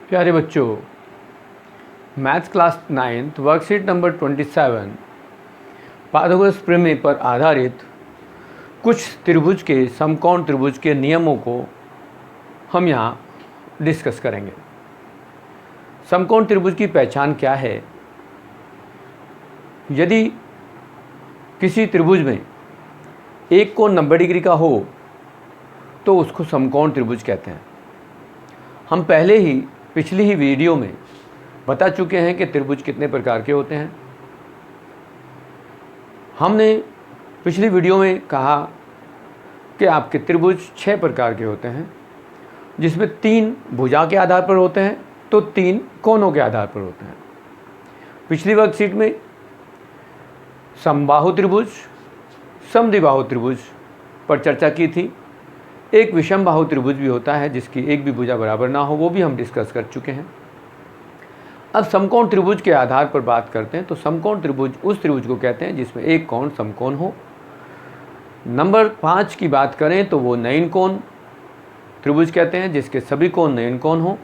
प्यारे बच्चों, maths class 9th worksheet number 27 Pythagoras प्रमेय पर आधारित कुछ त्रिभुज के समकोण त्रिभुज के नियमों को हम यहाँ डिस्कस करेंगे। समकोण त्रिभुज की पहचान क्या है? यदि किसी त्रिभुज में एक कोण 90 डिग्री का हो तो उसको समकोण त्रिभुज कहते हैं। हम पहले ही पिछली ही वीडियो में बता चुके हैं कि त्रिभुज कितने प्रकार के होते हैं। हमने पिछली वीडियो में कहा कि आपके त्रिभुज 6 प्रकार के होते हैं, जिसमें 3 भुजा के आधार पर होते हैं तो 3 कोणों के आधार पर होते हैं। पिछली वर्कशीट में समबाहु त्रिभुज, समद्विबाहु त्रिभुज पर चर्चा की थी। एक विषम बाहु त्रिभुज भी होता है जिसकी एक भी भुजा बराबर ना हो, वो भी हम डिस्कस कर चुके हैं। अब समकोण त्रिभुज के आधार पर बात करते हैं तो समकोण त्रिभुज उस त्रिभुज को कहते हैं जिसमें एक कोण समकोण हो। नंबर 5 की बात करें तो वो नयन कोण त्रिभुज कहते हैं जिसके सभी कोण नयन कोण हो।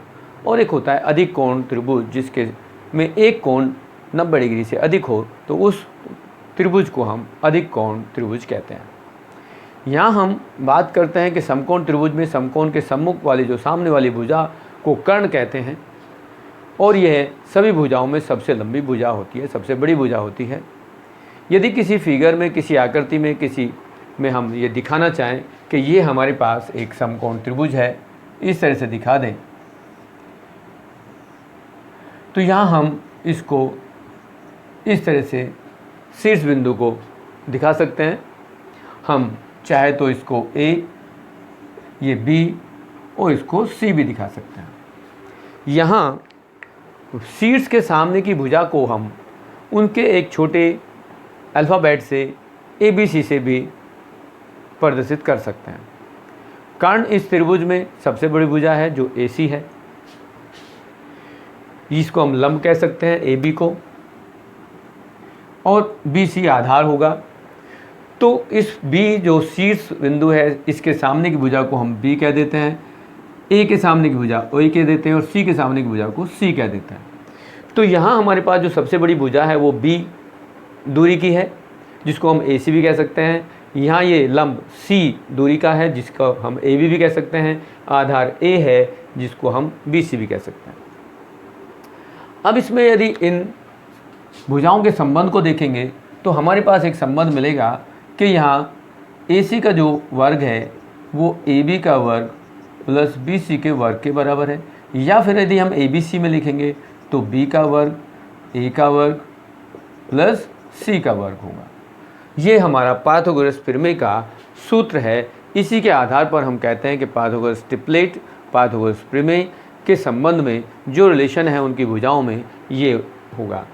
और एक होता है अधिक कोण त्रिभुज जिसके में एक कोण 90 डिग्री से अधिक हो, तो उस त्रिभुज को हम अधिक कोण त्रिभुज कहते हैं। यहाँ हम बात करते हैं कि समकोण त्रिभुज में समकोण के सम्मुख वाली जो सामने वाली भुजा को कर्ण कहते हैं, और यह सभी भुजाओं में सबसे लंबी भुजा होती है, सबसे बड़ी भुजा होती है। यदि किसी फिगर में, किसी आकृति में, किसी में हम ये दिखाना चाहें कि ये हमारे पास एक समकोण त्रिभुज है, इस तरह से दिखा दें, तो यहाँ हम इसको इस तरह से शीर्ष बिंदु को दिखा सकते हैं। हम चाहे तो इसको A, ये B और इसको C भी दिखा सकते हैं। यहाँ शीर्ष के सामने की भुजा को हम उनके एक छोटे अल्फ़ाबेट से ABC से भी प्रदर्शित कर सकते हैं। कर्ण इस त्रिभुज में सबसे बड़ी भुजा है जो AC है। इसको हम लंब कह सकते हैं AB को, और BC आधार होगा। तो इस B जो शीर्ष बिंदु है, इसके सामने की भुजा को हम B कह देते हैं, A के सामने की भुजा O कह देते हैं और C के सामने की भुजा को C कह देते हैं। तो यहाँ हमारे पास जो सबसे बड़ी भुजा है वो B दूरी की है जिसको हम AC भी कह सकते हैं। यहाँ ये लंब C दूरी का है जिसको हम AB भी कह सकते हैं। आधार A है जिसको हम BC भी कह सकते हैं। अब इसमें यदि इन भुजाओं के संबंध को देखेंगे तो हमारे पास एक संबंध मिलेगा कि यहाँ AC का जो वर्ग है वो AB का वर्ग प्लस BC के वर्ग के बराबर है। या फिर यदि हम ABC में लिखेंगे तो B का वर्ग A का वर्ग प्लस C का वर्ग होगा। ये हमारा पाइथागोरस प्रमेय का सूत्र है। इसी के आधार पर हम कहते हैं कि पाइथागोरस ट्रिपलेट, पाइथागोरस प्रमेय के संबंध में जो रिलेशन है उनकी भुजाओं में ये होगा।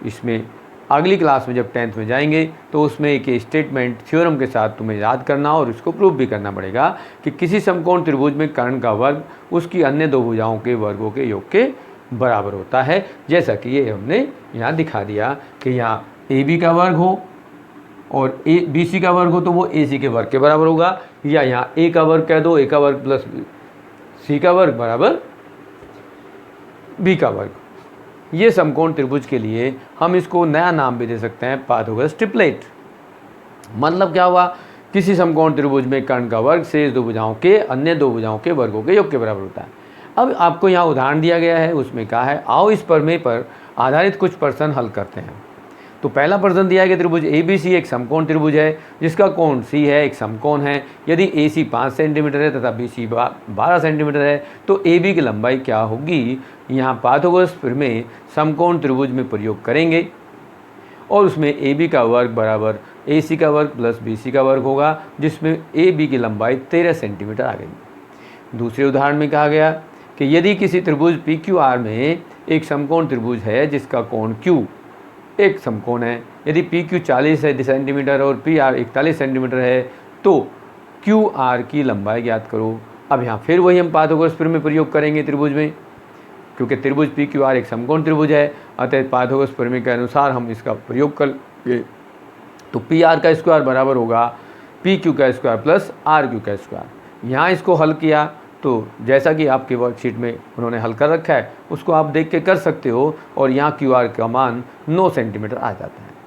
इसमें अगली क्लास में जब 10th में जाएंगे तो उसमें एक स्टेटमेंट थ्योरम के साथ तुम्हें याद करना और इसको प्रूव भी करना पड़ेगा कि किसी समकोण त्रिभुज में कर्ण का वर्ग उसकी अन्य दो भुजाओं के वर्गों के योग के बराबर होता है। जैसा कि ये हमने यहाँ दिखा दिया कि यहाँ AB का वर्ग हो और BC का वर्ग हो तो वो AC के वर्ग के बराबर होगा, या यहाँ A का वर्ग कह दो, A का वर्ग प्लस C का वर्ग बराबर B का वर्ग। ये समकोण त्रिभुज के लिए हम इसको नया नाम भी दे सकते हैं, पाइथागोरस ट्रिपलेट। मतलब क्या हुआ? किसी समकोण त्रिभुज में कर्ण का वर्ग शेष दो भुजाओं के अन्य दो भुजाओं के वर्गों के योग के बराबर होता है। अब आपको यहाँ उदाहरण दिया गया है, उसमें कहा है आओ इस प्रमेय पर आधारित कुछ प्रश्न हल करते हैं। तो पहला प्रश्न दिया गया त्रिभुज ABC एक समकोण त्रिभुज है जिसका कोण C है, एक समकोण है। यदि AC 5 सेंटीमीटर है तथा BC 12 सेंटीमीटर है तो AB की लंबाई क्या होगी? यहाँ पाइथागोरस प्रमेय समकोण त्रिभुज में प्रयोग करेंगे और उसमें AB का वर्ग बराबर AC का वर्ग प्लस BC का वर्ग होगा, जिसमें AB की लंबाई 13 सेंटीमीटर आ गई। दूसरे उदाहरण में कहा गया कि यदि किसी त्रिभुज PQR में एक समकोण त्रिभुज है जिसका कोण Q एक समकोण है, यदि PQ 40 सेंटीमीटर और PR 41 सेंटीमीटर है तो QR की लंबाई ज्ञात करो। अब यहाँ फिर वही हम पाइथागोरस प्रमेय प्रयोग करेंगे त्रिभुज में, क्योंकि त्रिभुज PQR एक समकोण त्रिभुज है, अतः पाइथागोरस प्रमेय के अनुसार हम इसका प्रयोग करेंगे। तो PR का स्क्वायर बराबर होगा PQ का स्क्वायर प्लस RQ का स्क्वायर। यहाँ इसको हल किया तो जैसा कि आपके वर्कशीट में उन्होंने हल कर रखा है उसको आप देख के कर सकते हो, और यहाँ QR का मान 9 सेंटीमीटर आ जाता है।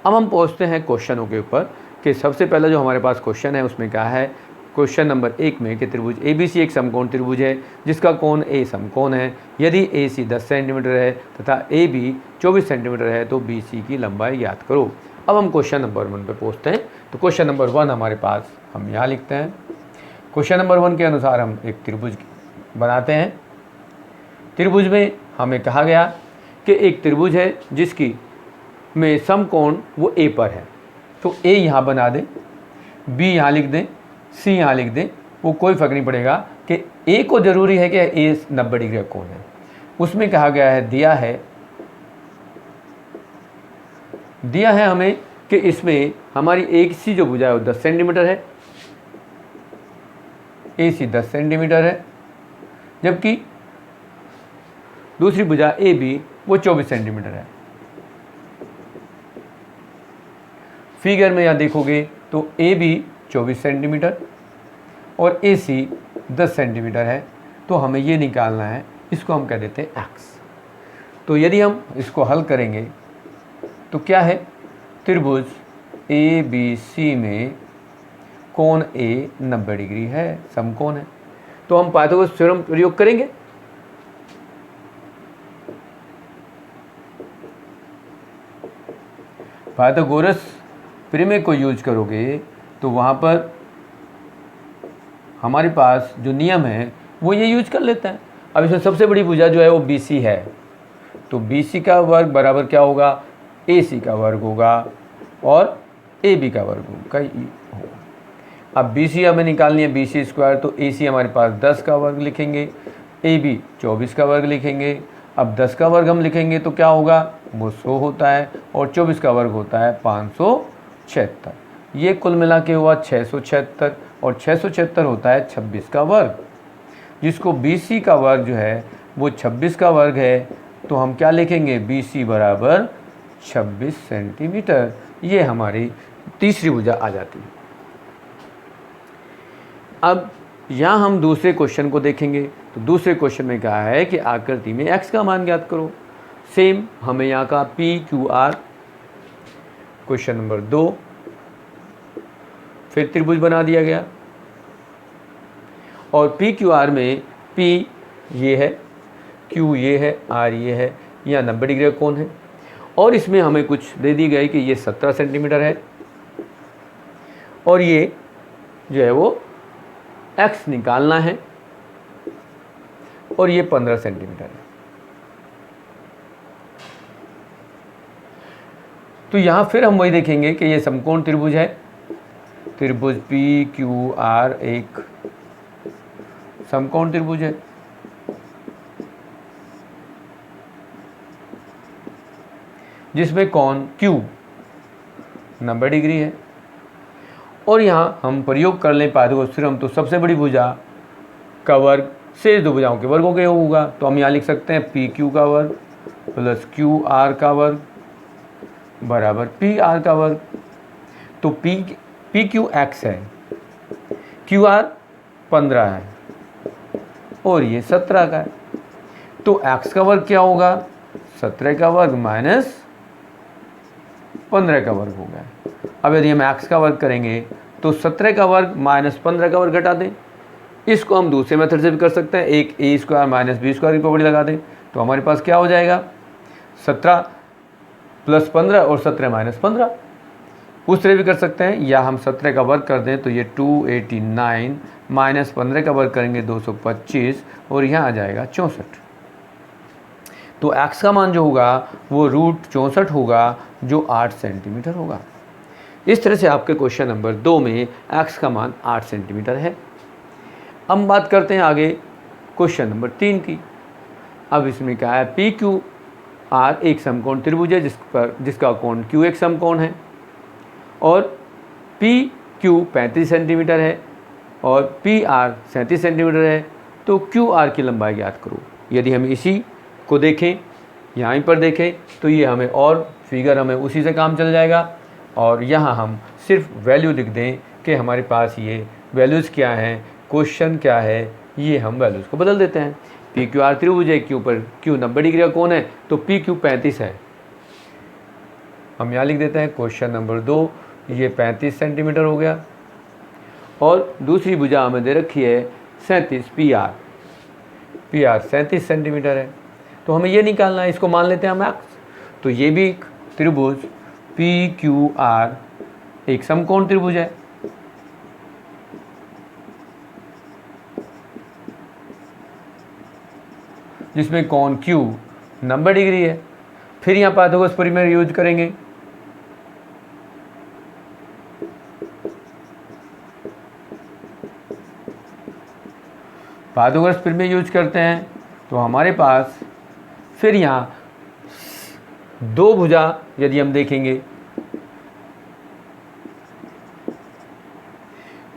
अब हम पहुँचते हैं क्वेश्चनों के ऊपर कि सबसे पहला जो हमारे पास क्वेश्चन है उसमें क्या है। क्वेश्चन नंबर 1 में कि त्रिभुज ABC एक समकोण त्रिभुज है जिसका कोण A समकोण है। यदि AC 10 सेंटीमीटर है तथा AB 24 सेंटीमीटर है तो BC की लंबाई ज्ञात करो। अब हम क्वेश्चन नंबर 1 पे पहुँचते हैं। तो क्वेश्चन नंबर 1 हमारे पास हम यहाँ लिखते हैं। क्वेश्चन नंबर 1 के अनुसार हम एक त्रिभुज बनाते हैं। त्रिभुज में हमें कहा गया कि एक त्रिभुज है जिसकी में समकोण वो A पर है, तो A यहाँ बना दें, B यहाँ लिख दें, C यहाँ लिख दें। वो कोई फ़र्क नहीं पड़ेगा कि A को ज़रूरी है कि A 90 डिग्री का कोण है। उसमें कहा गया है, दिया है हमें कि इसमें हमारी एक सी जो भुजा है वो 10 सेंटीमीटर है, AC 10 सेंटीमीटर है, जबकि दूसरी भुजा AB वो 24 सेंटीमीटर है। फिगर में यहाँ देखोगे तो AB 24 सेंटीमीटर और AC 10 सेंटीमीटर है, तो हमें ये निकालना है, इसको हम कह देते हैं x। तो यदि हम इसको हल करेंगे तो क्या है, त्रिभुज ABC में कोण A 90 डिग्री है, समकोण है, तो हम पाइथागोरस थ्योरम प्रयोग करेंगे। पाइथागोरस प्रमेय को यूज करोगे तो वहाँ पर हमारे पास जो नियम है वो ये यूज कर लेता है। अब इसमें सबसे बड़ी भुजा जो है वो BC है, तो BC का वर्ग बराबर क्या होगा, AC का वर्ग होगा और AB का वर्ग होगा। अब BC हमें निकालनी है BC स्क्वायर, तो AC हमारे पास 10 का वर्ग लिखेंगे, AB 24 का वर्ग लिखेंगे। अब 10 का वर्ग हम लिखेंगे तो क्या होगा, वो 100 होता है, और 24 का वर्ग होता है 576। ये कुल मिला के हुआ 676, और 676 होता है 26 का वर्ग, जिसको BC का वर्ग जो है वो 26 का वर्ग है। तो हम क्या लिखेंगे, BC बराबर 26 सेंटीमीटर। ये हमारी तीसरी भुजा आ जाती है। अब यहाँ हम दूसरे क्वेश्चन को देखेंगे। तो दूसरे क्वेश्चन में कहा है कि आकृति में x का मान ज्ञात करो। सेम हमें यहाँ का PQR, क्वेश्चन नंबर 2, फिर त्रिभुज बना दिया गया, और PQR में P ये है, Q ये है, R ये है, यहाँ 90 डिग्री का कोण है, और इसमें हमें कुछ दे दी गई कि ये 17 सेंटीमीटर है, और ये जो है वो x निकालना है, और ये 15 सेंटीमीटर है। तो यहाँ फिर हम वही देखेंगे कि ये समकोण त्रिभुज है। त्रिभुज PQR एक समकोण त्रिभुज है, जिसमें कोण Q 90 डिग्री है, और यहाँ हम प्रयोग कर लें पाइथागोरस थ्योरम, तो सबसे बड़ी भुजा का वर्ग शेष दो भुजाओं के वर्गों के होगा। तो हम यहाँ लिख सकते हैं PQ का वर्ग प्लस QR का वर्ग बराबर PR का वर्ग। तो PQ x है, QR 15 है, और ये 17 का है, तो x का वर्ग क्या होगा, 17 का वर्ग माइनस 15 का वर्ग होगा। अब यदि हम x का वर्ग करेंगे तो 17 का वर्ग माइनस 15 का वर्ग घटा दें। इसको हम दूसरे मेथड से भी कर सकते हैं, एक A square minus B square की प्रॉपर्टी लगा दें, तो हमारे पास क्या हो जाएगा, 17 प्लस 15 और 17 माइनस 15। उस तरह भी कर सकते हैं, या हम 17 का वर्ग कर दें तो ये 289 माइनस 15 का वर्ग करेंगे 225, और यहाँ आ जाएगा 64। तो x का मान जो होगा वो √64 होगा, जो 8 सेंटीमीटर होगा। इस तरह से आपके क्वेश्चन नंबर 2 में x का मान 8 सेंटीमीटर है। हम बात करते हैं आगे क्वेश्चन नंबर 3 की। अब इसमें क्या है, PQR एक समकोण त्रिभुज है जिसका कोण Q एक समकोण है, और PQ 35 सेंटीमीटर है और PR 37 सेंटीमीटर है। तो QR की लंबाई ज्ञात करो। यदि हम इसी को देखें, यहाँ पर देखें, तो ये हमें और फिगर हमें उसी से काम चल जाएगा, और यहाँ हम सिर्फ वैल्यू लिख दें कि हमारे पास ये वैल्यूज़ क्या हैं, क्वेश्चन क्या है, ये हम वैल्यूज़ को बदल देते हैं। पी क्यू आर त्रिभुज है, क्यू पर क्यू 90 डिग्री का कोण है, तो पी क्यू 35 है। हम यहाँ लिख देते हैं क्वेश्चन नंबर 2, ये 35 सेंटीमीटर हो गया। और दूसरी भुजा हमें दे रखी है 37 पी आर 37 सेंटीमीटर है। तो हमें ये निकालना है, इसको मान लेते हैं हम एक्स। तो ये भी एक त्रिभुज पी क्यू आर एक समकोण त्रिभुज है। जिसमें कोण Q 90 डिग्री है। फिर यहाँ पाइथागोरस प्रमेय यूज करेंगे। पाइथागोरस प्रमेय यूज करते हैं तो हमारे पास फिर यहाँ दो भुजा यदि हम देखेंगे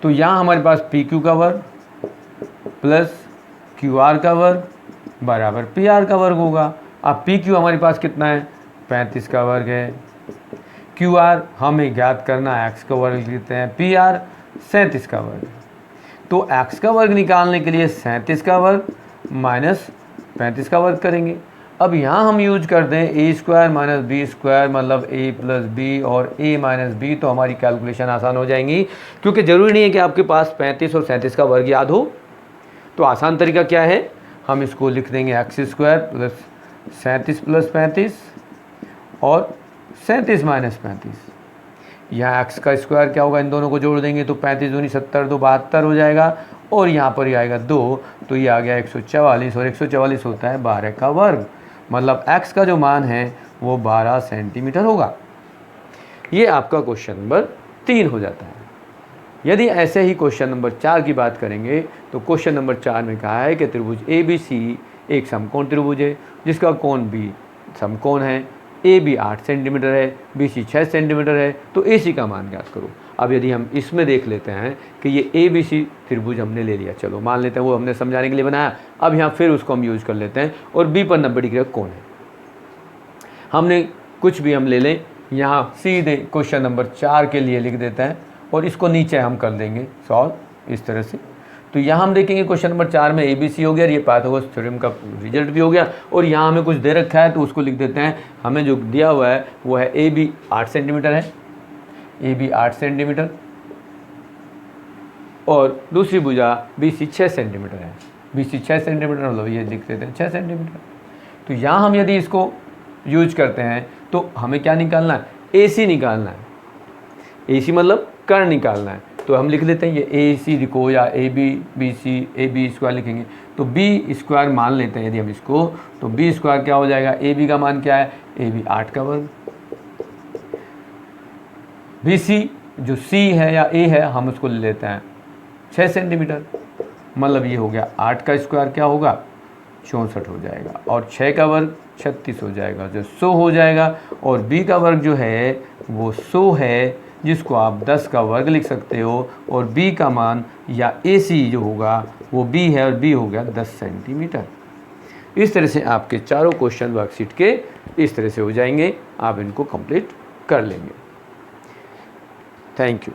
तो यहाँ हमारे पास पी क्यू का वर्ग प्लस क्यू आर का वर्ग बराबर पी आर का वर्ग होगा। अब पी क्यू हमारे पास कितना है, 35 का वर्ग है। क्यू आर हमें ज्ञात करना है, एक्स का वर्ग लिखते हैं, पी आर 37 का वर्ग। तो एक्स का वर्ग निकालने के लिए 37 का वर्ग माइनस 35 का वर्ग करेंगे। अब यहाँ हम यूज कर दें ए स्क्वायर माइनस बी स्क्वायर मतलब ए प्लस बी और ए माइनस बी, तो हमारी कैलकुलेशन आसान हो जाएंगी। क्योंकि ज़रूरी नहीं है कि आपके पास 35 और 37 का वर्ग याद हो। तो आसान तरीका क्या है, हम इसको लिख देंगे एक्स स्क्वायर प्लस 37 प्लस 35 और 37 माइनस 35। यहाँ एक्स का स्क्वायर क्या होगा, इन दोनों को जोड़ देंगे तो 35 दूनी 70 तो 72 हो जाएगा। और यहाँ पर ही आएगा 2, तो ये आ गया 144 और 144 होता है 12 का वर्ग। मतलब एक्स का जो मान है वो 12 सेंटीमीटर होगा। ये आपका क्वेश्चन नंबर 3 हो जाता है। यदि ऐसे ही क्वेश्चन नंबर 4 की बात करेंगे तो क्वेश्चन नंबर 4 में कहा है कि त्रिभुज ए बी सी एक समकोण त्रिभुज है जिसका कोण बी समकोण है, ए बी 8 सेंटीमीटर है, बी सी 6 सेंटीमीटर है, तो ए सी का मान ज्ञात करो। अब यदि हम इसमें देख लेते हैं कि ये ए बी सी त्रिभुज हमने ले लिया, चलो मान लेते हैं, वो हमने समझाने के लिए बनाया। अब यहाँ फिर उसको हम यूज़ कर लेते हैं और बी पर 90 डिग्री का कोण है। हमने कुछ भी हम ले लें, यहाँ सीधे क्वेश्चन नंबर 4 के लिए लिख देते हैं और इसको नीचे हम कर देंगे सॉल्व इस तरह से। तो यहाँ हम देखेंगे क्वेश्चन नंबर 4 में ए बी सी हो गया, ये पाइथागोरस थ्योरम का रिजल्ट भी हो गया। और यहाँ हमें कुछ दे रखा है तो उसको लिख देते हैं। हमें जो दिया हुआ है वो है ए बी 8 सेंटीमीटर है, ए बी 8 सेंटीमीटर और दूसरी भुजा बी सी 6 सेंटीमीटर है। बी सी 6 सेंटीमीटर मतलब ये लिख देते हैं 6 सेंटीमीटर। तो यहाँ हम यदि इसको यूज करते हैं तो हमें क्या निकालना है, ए सी निकालना है। ए सी मतलब कर्ण निकालना है। तो हम लिख लेते हैं ये ए सी लिखो या A B B C A B square लिखेंगे तो बी स्क्वायर मान लेते हैं यदि हम इसको, तो बी स्क्वायर क्या हो जाएगा, ए बी का मान क्या है, ए बी 8 का वर्ग। बी सी जो सी है या ए है हम उसको ले लेते हैं 6 सेंटीमीटर, मतलब ये हो गया 8 का स्क्वायर क्या होगा 64 हो जाएगा और 6 का वर्ग 36 हो जाएगा जो 100 हो जाएगा। और बी का वर्ग जो है वो 100 है जिसको आप 10 का वर्ग लिख सकते हो। और बी का मान या ए सी जो होगा वो बी है और बी हो गया 10 सेंटीमीटर। इस तरह से आपके चारों क्वेश्चन वर्कशीट के इस तरह से हो जाएंगे, आप इनको कंप्लीट कर लेंगे। Thank you.